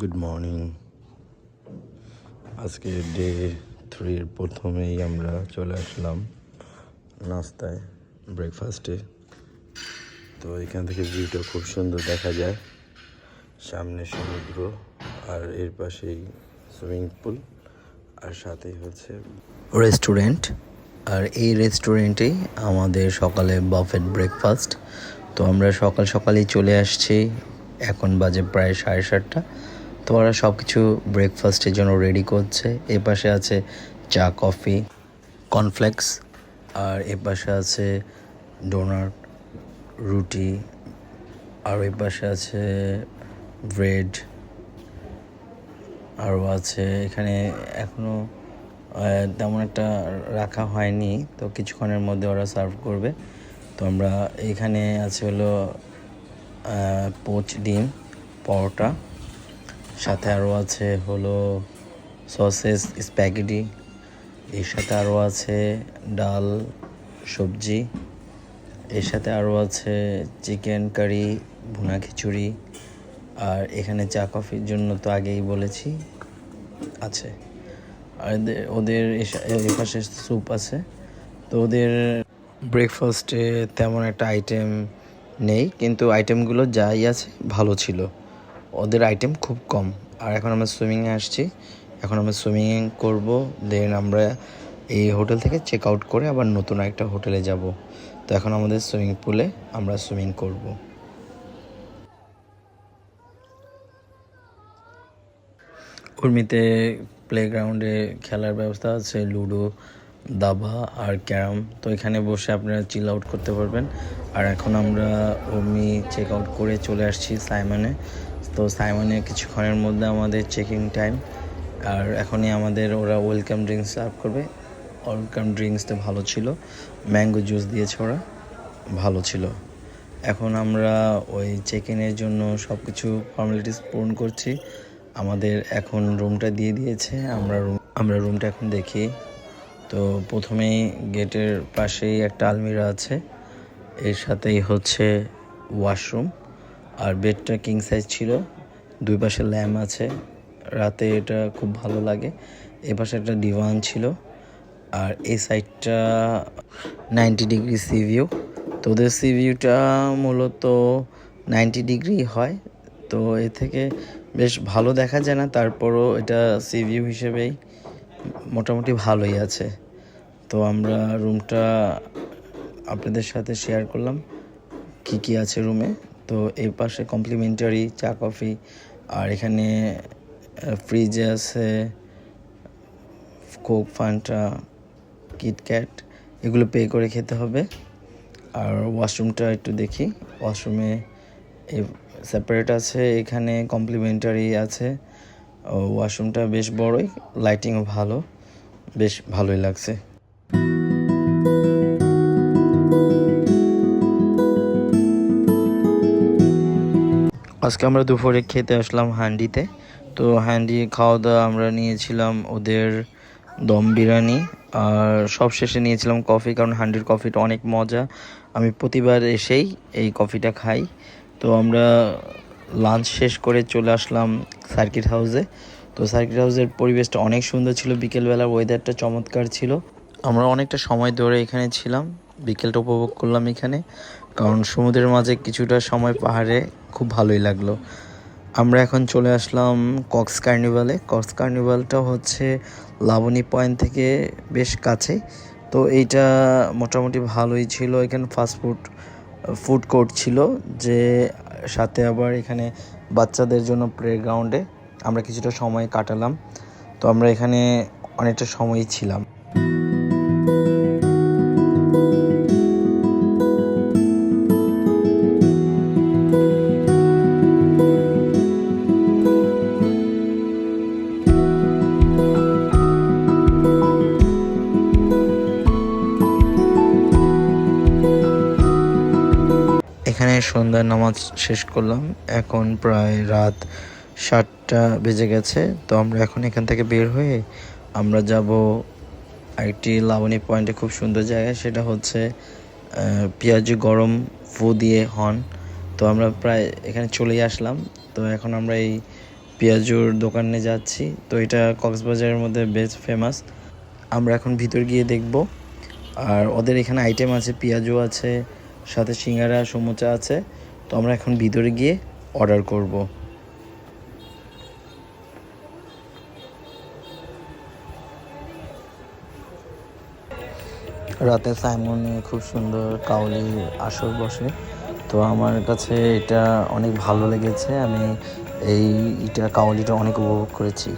Good morning. আজকে day 3 প্রথমেই আমরা চলে আসলাম নাস্তায়, ব্রেকফাস্টে। তো এখান থেকে ভিউটা খুব সুন্দর দেখা যায়, সামনে সমুদ্র আর এর পাশেই সুইমিং পুল আর সাথেই হচ্ছে রেস্টুরেন্ট। আর এই রেস্টুরেন্টেই আমাদের সকালে বাফেট ব্রেকফাস্ট। তো আমরা সকালেই চলে আসছি, এখন বাজে প্রায় 7:30। তো ওরা সব কিছু ব্রেকফাস্টের জন্য রেডি করছে। এ পাশে আছে চা, কফি, কর্নফ্লেক্স, আর এ পাশে আছে ডোনাট, রুটি, আর এ পাশে আছে ব্রেড, আরও আছে। এখানে এখনও তেমন একটা রাখা হয়নি, তো কিছুক্ষণের মধ্যে ওরা সার্ভ করবে। তো আমরা এখানে আছে হলো পোচ ডিম, পরোটা, সাথে আরও আছে হলো সসেস, স্প্যাগেটি, এর সাথে আরও আছে ডাল, সবজি, এর সাথে আরও আছে চিকেন কারি, ভুনা খিচুড়ি, আর এখানে চা কফির জন্য তো আগেই বলেছি আছে। আর ওদের এপাশে স্যুপ আছে। তো ওদের ব্রেকফাস্টে তেমন একটা আইটেম নেই, কিন্তু আইটেমগুলো যাই আছে ভালো ছিল। ওদের আইটেম খুব কম। আর এখন আমরা সুইমিংয়ে আসছি, এখন আমরা সুইমিং করব, দেন আমরা এই হোটেল থেকে চেক আউট করে আবার নতুন একটা হোটেলে যাব। তো এখন আমাদের সুইমিং পুলে আমরা সুইমিং করব। উর্মিতে প্লেগ্রাউন্ডে খেলার ব্যবস্থা আছে, লুডো, দাবা আর ক্যারাম। তো এখানে বসে আপনারা চিল আউট করতে পারবেন। আর এখন আমরা উর্মি চেক আউট করে চলে আসছি সাইমনে। তো সাইমনে কিছুক্ষণের মধ্যে আমাদের চেকিং টাইম। আর এখনই আমাদের ওরা ওয়েলকাম ড্রিঙ্কস সার্ভ করবে। ওয়েলকাম ড্রিঙ্কসটা ভালো ছিল, ম্যাঙ্গো জুস দিয়েছে ওরা, ভালো ছিল। এখন আমরা ওই চেক ইনের জন্য সব কিছু ফর্মালিটিস পূরণ করছি। আমাদের এখন রুমটা দিয়ে দিয়েছে, আমরা রুমটা এখন দেখি। তো প্রথমেই গেটের পাশেই একটা আলমিরা আছে, এর সাথেই হচ্ছে ওয়াশরুম, আর বেডটা কিং সাইজ ছিল, দুই পাশে ল্যাম্প আছে, রাতে এটা খুব ভালো লাগে। এ পাশে একটা ডিভান ছিল, আর এই সাইডটা 90 ডিগ্রি সি ভিউ। তো ওদের সি ভিউটা মূলত 90 ডিগ্রি হয়, তো এ থেকে বেশ ভালো দেখা যায় না, তারপরও এটা সি ভিউ হিসেবেই মোটামুটি ভালোই আছে। তো আমরা রুমটা আপনাদের সাথে শেয়ার করলাম কি আছে রুমে। তো এই পাশে কমপ্লিমেন্টারি চা, কফি, আর এখানে ফ্রিজে আছে কোক, ফান্টা, কিটক্যাট, এগুলো পে করে খেতে হবে। আর ওয়াশরুমটা একটু দেখি, ওয়াশরুমে সেপারেট আছে, এখানে কমপ্লিমেন্টারি আছে। ওয়াশরুমটা বেশ বড়ই, লাইটিংও ভালো, বেশ ভালোই লাগছে। আজকে আমরা দুপুরে খেতে আসলাম হান্ডিতে। তো হান্ডি খাওয়া দাওয়া আমরা নিয়েছিলাম ওদের দম বিরিয়ানি, আর সব শেষে নিয়েছিলাম কফি, কারণ হান্ডির কফিটা অনেক মজা, আমি প্রতিবার এসেই এই কফিটা খাই। তো আমরা লাঞ্চ শেষ করে চলে আসলাম সার্কিট হাউসে। তো সার্কিট হাউসের পরিবেশটা অনেক সুন্দর ছিল, বিকেলবেলার ওয়েদারটা চমৎকার ছিল। আমরা অনেকটা সময় ধরে এখানে ছিলাম, বিকেলটা উপভোগ করলাম এখানে, কারণ সমুদ্রের মাঝে কিছুটা সময় পাহাড়ে খুব ভালোই লাগলো। আমরা এখন চলে আসলাম কক্স কার্নিভালে। কক্স কার্নিভালটা হচ্ছে লাবণী পয়েন্ট থেকে বেশ কাছে। তো এইটা মোটামুটি ভালোই ছিল, এখানে ফুড কোর্ট ছিল, যে সাথে আবার এখানে বাচ্চাদের জন্য প্লেগ্রাউন্ডে আমরা কিছুটা সময় কাটালাম। তো আমরা এখানে অনেকটা সময়ই ছিলাম। এখানে সন্ধ্যার নামাজ শেষ করলাম, এখন প্রায় রাত 7টা বেজে গেছে। তো আমরা এখন এখান থেকে বের হয়ে আমরা যাব আরেকটি লাবণী পয়েন্টে, খুব সুন্দর জায়গা, সেটা হচ্ছে পেঁয়াজু গরম ফু দিয়ে হন। তো আমরা প্রায় এখানে চলেই আসলাম। তো এখন আমরা এই পেঁয়াজুর দোকানে যাচ্ছি। তো এটা কক্সবাজারের মধ্যে বেশ ফেমাস। আমরা এখন ভিতর গিয়ে দেখব। আর ওদের এখানে আইটেম আছে, পেঁয়াজু আছে, সাথে সিঙ্গারা সমুচা আছে। তো আমরা এখন ভিতরে গিয়ে অর্ডার করব। রাতে সাইমনে খুব সুন্দর কাউলি আসর বসে। তো আমার কাছে এটা অনেক ভালো লেগেছে। আমি এটা কাউলিটা অনেক উপভোগ করেছি।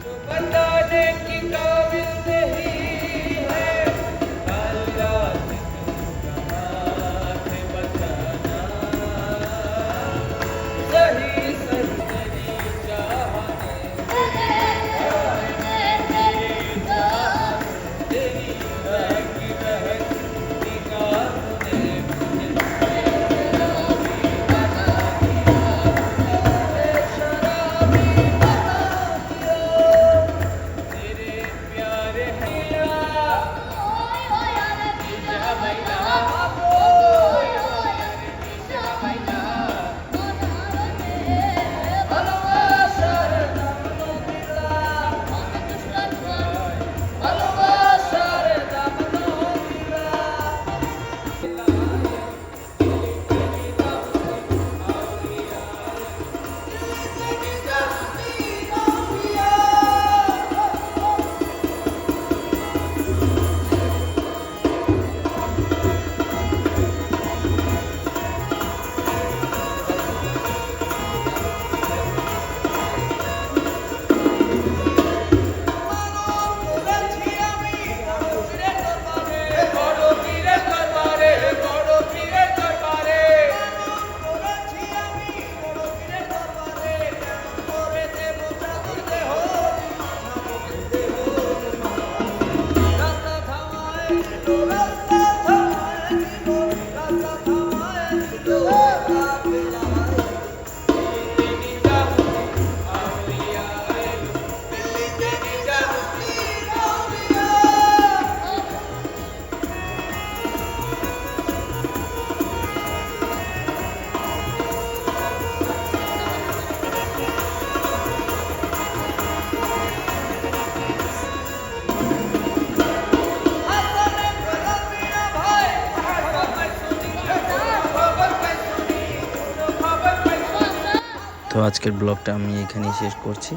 তো আজকের ব্লগটা আমি এখানেই শেষ করছি।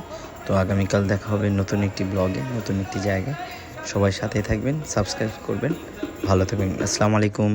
তো আগামীকাল দেখা হবে নতুন একটি ব্লগে, নতুন একটি জায়গায়। সবাই সাথে থাকবেন, সাবস্ক্রাইব করবেন, ভালো থাকবেন। আসসালামু আলাইকুম।